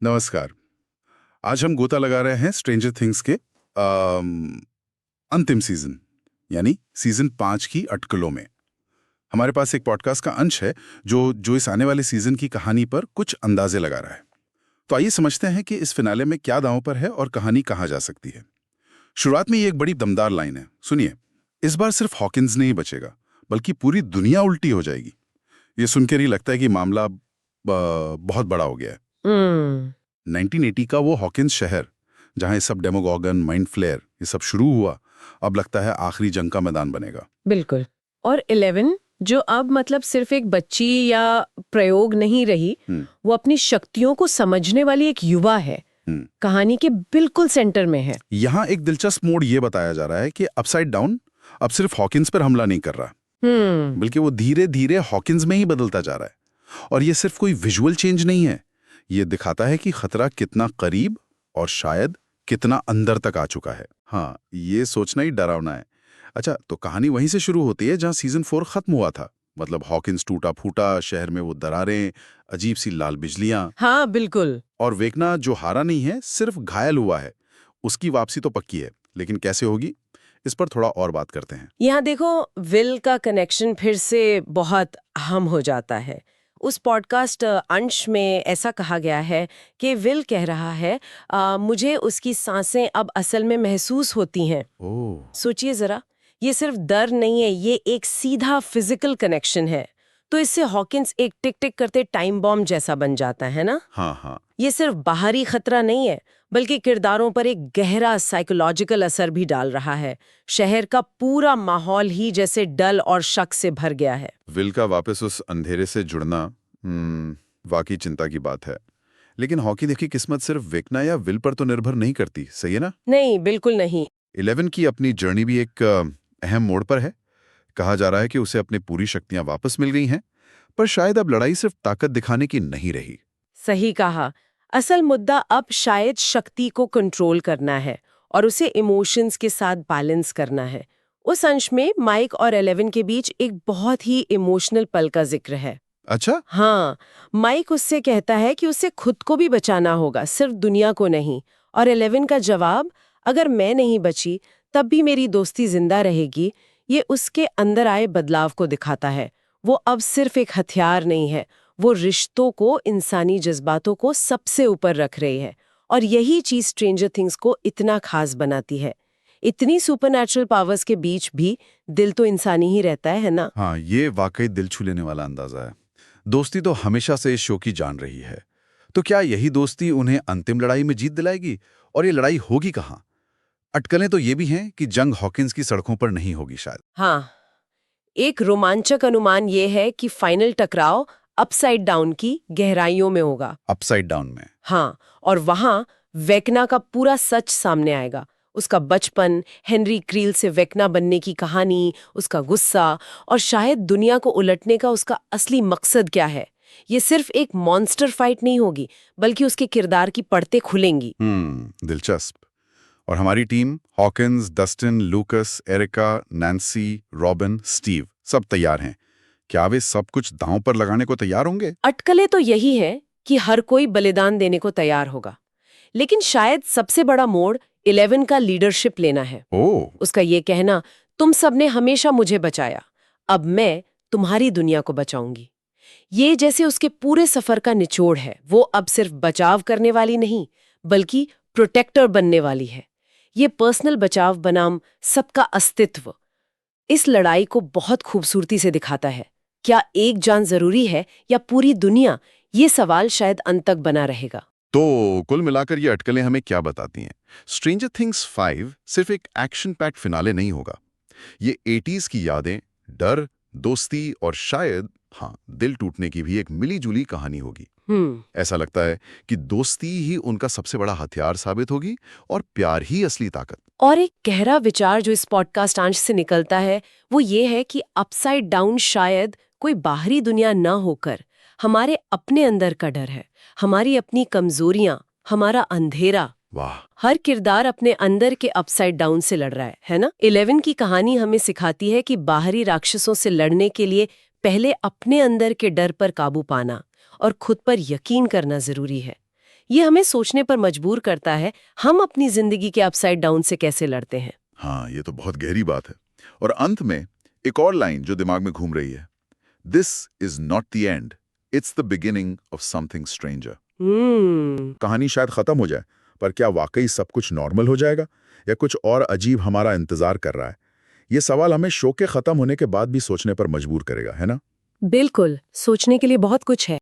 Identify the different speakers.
Speaker 1: नमस्कार। आज हम गोता लगा रहे हैं स्ट्रेंजर थिंग्स के अंतिम सीजन यानी सीजन 5 की अटकलों में। हमारे पास एक पॉडकास्ट का अंश है जो इस आने वाले सीजन की कहानी पर कुछ अंदाजे लगा रहा है। तो आइए समझते हैं कि इस फिनाले में क्या दांव पर है और कहानी कहाँ जा सकती है। शुरुआत में ये एक बड़ी दमदार लाइन है, सुनिए। इस बार सिर्फ हॉकिंस नहीं बचेगा, बल्कि पूरी दुनिया उल्टी हो जाएगी। ये सुनकर ही लगता है कि मामला बहुत बड़ा हो गया है। 1980 का वो हॉकिंस शहर, जहां ये सब डेमोगॉगन, माइंड फ्लेयर ये सब शुरू हुआ, अब लगता है आखिरी जंग का मैदान बनेगा।
Speaker 2: बिल्कुल। और 11 जो अब मतलब सिर्फ एक बच्ची या प्रयोग नहीं रही, वो अपनी शक्तियों को समझने वाली एक युवा है। कहानी के बिल्कुल सेंटर में है।
Speaker 1: यहाँ एक दिलचस्प मोड़ ये बताया जा रहा है कि अपसाइड डाउन अब सिर्फ हॉकिंस पर हमला नहीं कर रहा, बल्कि वो धीरे धीरे हॉकिंस में ही बदलता जा रहा है। और ये सिर्फ कोई विजुअल चेंज नहीं है, ये दिखाता है कि खतरा कितना करीब और शायद कितना अंदर तक आ चुका है। हाँ, ये सोचना ही डरावना है। अच्छा, तो कहानी वहीं से शुरू होती है जहां सीजन 4 खत्म हुआ था। मतलब हॉकिंस टूटा फूटा, शहर में वो दरारें, अजीब सी लाल बिजलियां।
Speaker 2: हाँ बिल्कुल।
Speaker 1: और वेकना जो हारा नहीं है, सिर्फ घायल हुआ है। उसकी वापसी तो पक्की है, लेकिन कैसे होगी, इस पर थोड़ा और बात करते हैं।
Speaker 2: यहाँ देखो, विल का कनेक्शन फिर से बहुत अहम हो जाता है। उस पॉडकास्ट अंश में ऐसा कहा गया है कि विल कह रहा है, मुझे उसकी सांसें अब असल में महसूस होती हैं। सोचिए जरा, ये सिर्फ डर नहीं है, ये एक सीधा फिजिकल कनेक्शन है। तो इससे हॉकिंस एक टिक टिक करते टाइम बॉम्ब जैसा बन जाता है ना।
Speaker 1: हाँ।
Speaker 2: ये सिर्फ बाहरी खतरा नहीं है, बल्कि किरदारों पर एक गहरा साइकोलॉजिकल असर भी डाल रहा है। शहर का पूरा माहौल ही जैसे डल और शक से भर गया है।
Speaker 1: विल का वापस उस अंधेरे से जुड़ना वाकई चिंता की बात है। लेकिन हॉकी देखी किस्मत सिर्फ वेकना या विल पर तो निर्भर नहीं करती, सही है ना?
Speaker 2: नहीं, बिल्कुल नहीं।
Speaker 1: 11 की अपनी जर्नी भी एक अहम मोड़ पर है। कहा जा रहा है कि उसे अपनी पूरी शक्तियां वापस मिल गई हैं, पर शायद अब लड़ाई सिर्फ ताकत दिखाने की नहीं रही।
Speaker 2: सही कहा। असल मुद्दा अब शायद शक्ति को कंट्रोल करना है और उसे इमोशंस के साथ बैलेंस करना है। उस अंश में माइक और 11 के बीच एक बहुत ही इमोशनल पल का जिक्र है।
Speaker 1: अच्छा?
Speaker 2: हाँ, माइक उससे कहता है कि उसे खुद को भी बचाना होगा, सिर्फ दुनिया को नहीं। और 11 का जवाब, अगर मैं नहीं बची तब भी मेरी दोस्ती जिंदा रहेगी, ये उसके अंदर आए बदलाव को दिखाता है। वो अब सिर्फ एक हथियार नहीं है, वो रिश्तों को, इंसानी जज्बातों को सबसे ऊपर रख रही है। और यही चीज स्ट्रेंजर थिंग्स को इतना खास बनाती है। इतनी सुपरनैचुरल पावर्स के बीच भी दिल तो इंसानी ही रहता है ना?
Speaker 1: हाँ, ये वाकई दिल छू लेने वाला अंदाजा है। दोस्ती तो हमेशा से इस शो की जान रही है। तो क्या यही दोस्ती उन्हें अंतिम लड़ाई में जीत दिलाएगी? और ये लड़ाई होगी कहाँ? अटकलें तो ये भी हैं कि जंग हॉकिंस की सड़कों पर नहीं होगी शायद।
Speaker 2: हाँ, एक रोमांचक अनुमान ये है कि फाइनल टकराव अपसाइड डाउन की गहराइयों में होगा।
Speaker 1: अपसाइड डाउन में?
Speaker 2: हाँ, और वहां वेकना का पूरा सच सामने आएगा। उसका बचपन, हेनरी क्रील से वेकना बनने की कहानी, उसका गुस्सा और शायद दुनिया को उलटने का उसका असली मकसद क्या है। ये सिर्फ एक मॉन्स्टर फाइट नहीं होगी, बल्कि उसके किरदार की परतें खुलेंगी।
Speaker 1: दिलचस्प। और हमारी team, Hawkins, Dustin, Lucas, Erica, Nancy, Robin, Steve, सब तैयार हैं। क्या वे सब कुछ दांव पर लगाने को तैयार होंगे?
Speaker 2: अटकलें तो यही है कि हर कोई बलिदान देने को तैयार होगा, लेकिन शायद सबसे बड़ा मोड़ 11 का लीडरशिप लेना है। उसका ये कहना, तुम सबने हमेशा मुझे बचाया, अब मैं तुम्हारी दुनिया को बचाऊंगी। ये जैसे उसके पूरे सफर का निचोड़ है। वो अब सिर्फ बचाव करने वाली नहीं, बल्कि प्रोटेक्टर बनने वाली है। ये पर्सनल बचाव बनाम सबका अस्तित्व इस लड़ाई को बहुत खूबसूरती से दिखाता है। क्या एक जान जरूरी है या पूरी दुनिया? ये सवाल शायद अंत तक बना रहेगा।
Speaker 1: तो कुल मिलाकर ये अटकलें हमें क्या बताती हैं? स्ट्रेंजर थिंग्स 5 सिर्फ एक एक्शन पैक्ड फिनाले नहीं होगा। ये 80s की यादें, डर, दोस्ती और शायद दिल टूटने की भी एक मिली-जुली कहानी होगी। ऐसा लगता है कि दोस्ती ही उनका सबसे बड़ा हथियार साबित होगी और प्यार ही असली ताकत।
Speaker 2: और एक गहरा विचार जो इस पॉडकास्ट अंश से निकलता है, वो ये है कि अपसाइड डाउन शायद कोई बाहरी दुनिया ना होकर हमारे अपने अंदर का डर है, हमारी अपनी कमजोरियां, हमारा अंधेरा।
Speaker 1: वाह!
Speaker 2: हर किरदार अपने अंदर के अपसाइड डाउन से लड़ रहा है ना? 11 की कहानी हमें सिखाती है कि बाहरी राक्षसों से लड़ने के लिए पहले अपने अंदर के डर पर काबू पाना और खुद पर यकीन करना जरूरी है। ये हमें सोचने पर मजबूर करता है हम अपनी जिंदगी के अपसाइड डाउन से कैसे लड़ते हैं।
Speaker 3: हाँ, ये तो बहुत गहरी बात है। और अंत में एक और लाइन जो दिमाग में घूम रही है, this is not the end, it's the beginning of something stranger. कहानी शायद खत्म हो जाए, पर क्या वाकई सब कुछ नॉर्मल हो जाएगा या कुछ और अजीब हमारा इंतजार कर रहा है? ये सवाल हमें शो के खत्म होने के बाद भी सोचने पर मजबूर करेगा, है ना?
Speaker 2: बिल्कुल, सोचने के लिए बहुत कुछ है।